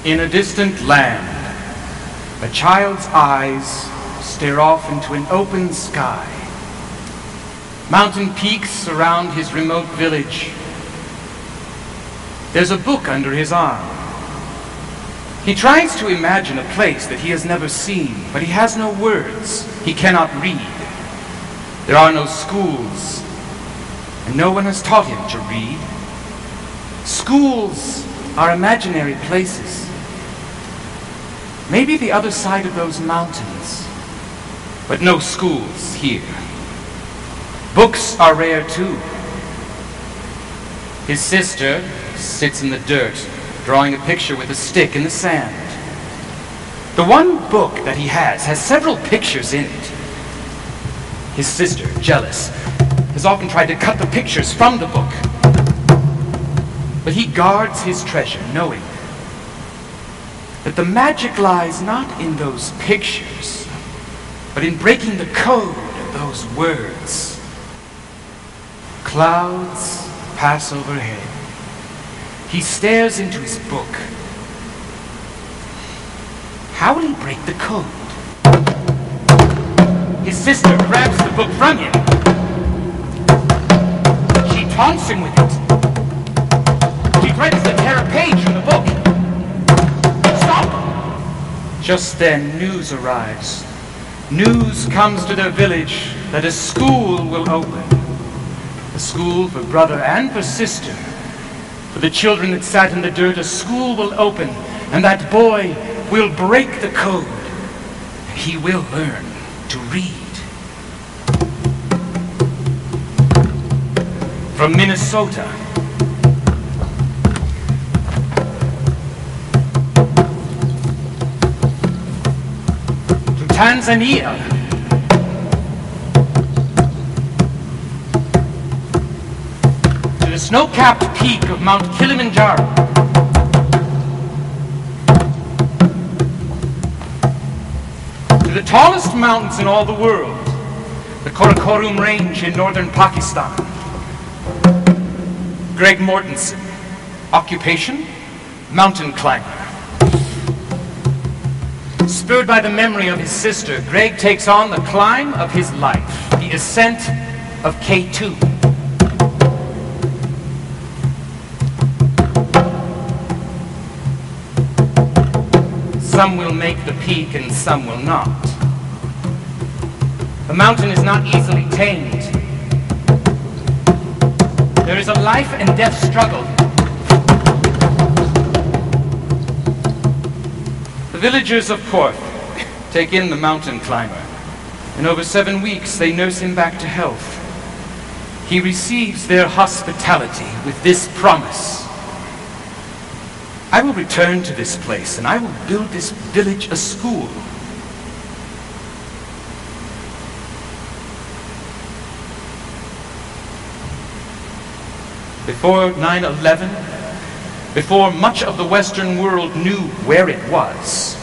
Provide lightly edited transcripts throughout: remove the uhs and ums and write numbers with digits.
In a distant land, a child's eyes stare off into an open sky. Mountain peaks surround his remote village. There's a book under his arm. He tries to imagine a place that he has never seen, but he has no words. He cannot read. There are no schools, and no one has taught him to read. Schools are imaginary places. Maybe the other side of those mountains, but no schools here. Books are rare too. His sister sits in the dirt, drawing a picture with a stick in the sand. The one book that he has several pictures in it. His sister, jealous, has often tried to cut the pictures from the book. But he guards his treasure, knowing that the magic lies not in those pictures, but in breaking the code of those words. Clouds pass overhead. He stares into his book. How will he break the code? His sister grabs the book from him. She taunts him with it. She threatens to tear a page from the book. Stop! Just then, news arrives. News comes to their village that a school will open. A school for brother and for sister. For the children that sat in the dirt, a school will open, and that boy will break the code, and he will learn to read. From Minnesota, to Tanzania, to the snow-capped peak of Mount Kilimanjaro, to the tallest mountains in all the world, the Karakoram Range in northern Pakistan. Greg Mortenson, occupation, mountain climber. Spurred by the memory of his sister, Greg takes on the climb of his life, the ascent of K2. Some will make the peak and some will not. The mountain is not easily tamed. There is a life and death struggle. The villagers of Porth take in the mountain climber. In over 7 weeks, they nurse him back to health. He receives their hospitality with this promise: I will return to this place and I will build this village a school. Before 9/11, before much of the Western world knew where it was,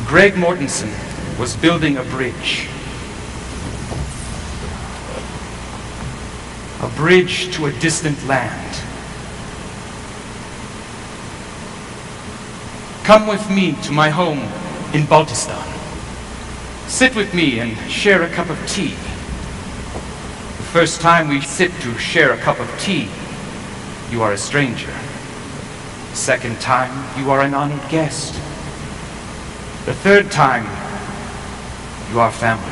Greg Mortenson was building a bridge. A bridge to a distant land. Come with me to my home in Baltistan. Sit with me and share a cup of tea. The first time we sit to share a cup of tea, you are a stranger. The second time, you are an honored guest. The third time, you are family.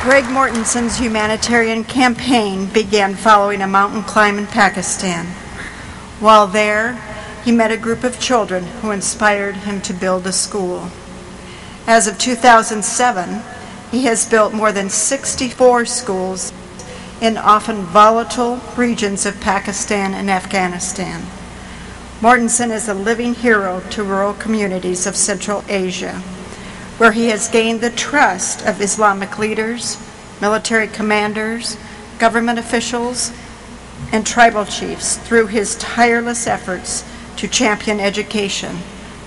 Greg Mortenson's humanitarian campaign began following a mountain climb in Pakistan. While there, he met a group of children who inspired him to build a school. As of 2007, he has built more than 64 schools in often volatile regions of Pakistan and Afghanistan. Mortenson is a living hero to rural communities of Central Asia, where he has gained the trust of Islamic leaders, military commanders, government officials, and tribal chiefs through his tireless efforts to champion education,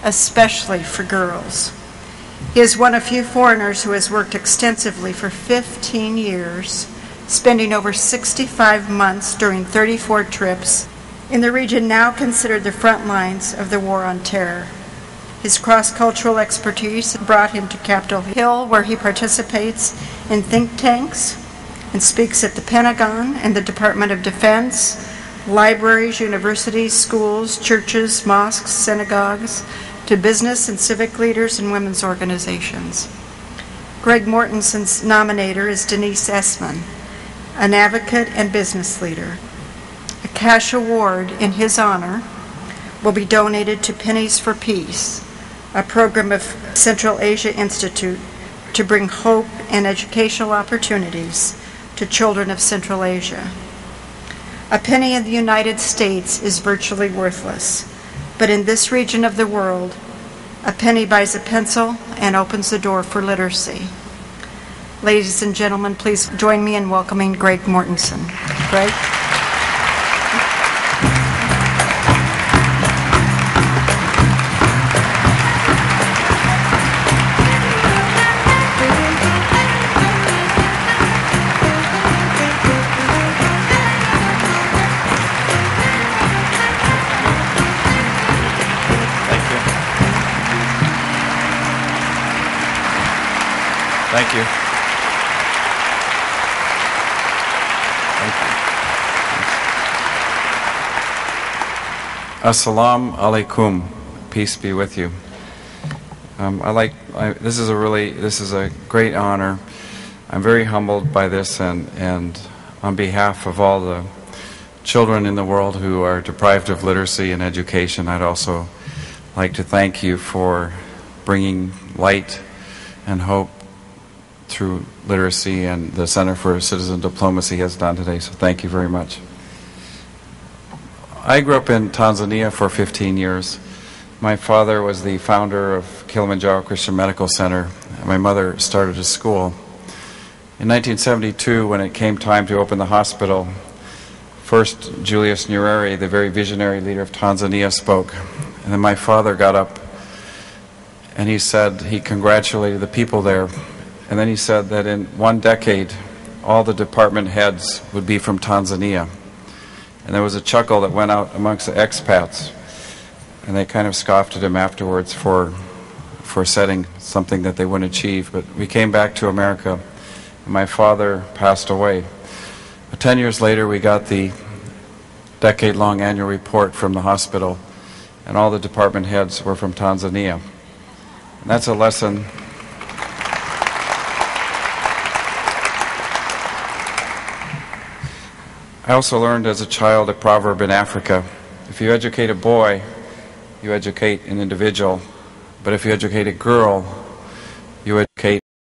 especially for girls. He is one of few foreigners who has worked extensively for 15 years, spending over 65 months during 34 trips in the region now considered the front lines of the War on Terror. His cross-cultural expertise brought him to Capitol Hill, where he participates in think tanks and speaks at the Pentagon and the Department of Defense, libraries, universities, schools, churches, mosques, synagogues, to business and civic leaders and women's organizations. Greg Mortenson's nominator is Denise Essman, an advocate and business leader. A cash award in his honor will be donated to Pennies for Peace, a program of Central Asia Institute to bring hope and educational opportunities to children of Central Asia. A penny in the United States is virtually worthless, but in this region of the world, a penny buys a pencil and opens the door for literacy. Ladies and gentlemen, please join me in welcoming Greg Mortenson. Greg? Thank you. Thank you. Assalamu alaikum. Peace be with you. This is a great honor. I'm very humbled by this, and on behalf of all the children in the world who are deprived of literacy and education, I'd also like to thank you for bringing light and hope through literacy, and the Center for Citizen Diplomacy has done today, so thank you very much. I grew up in Tanzania for 15 years. My father was the founder of Kilimanjaro Christian Medical Center, and my mother started a school. In 1972, when it came time to open the hospital, first Julius Nyerere, the very visionary leader of Tanzania, spoke, and then my father got up and he said, he congratulated the people there. And then he said that in 1 decade, all the department heads would be from Tanzania. And there was a chuckle that went out amongst the expats, and they kind of scoffed at him afterwards for setting something that they wouldn't achieve. But we came back to America, and my father passed away. But 10 years later, we got the decade-long annual report from the hospital, and all the department heads were from Tanzania. And that's a lesson. I also learned as a child a proverb in Africa: if you educate a boy, you educate an individual, but if you educate a girl,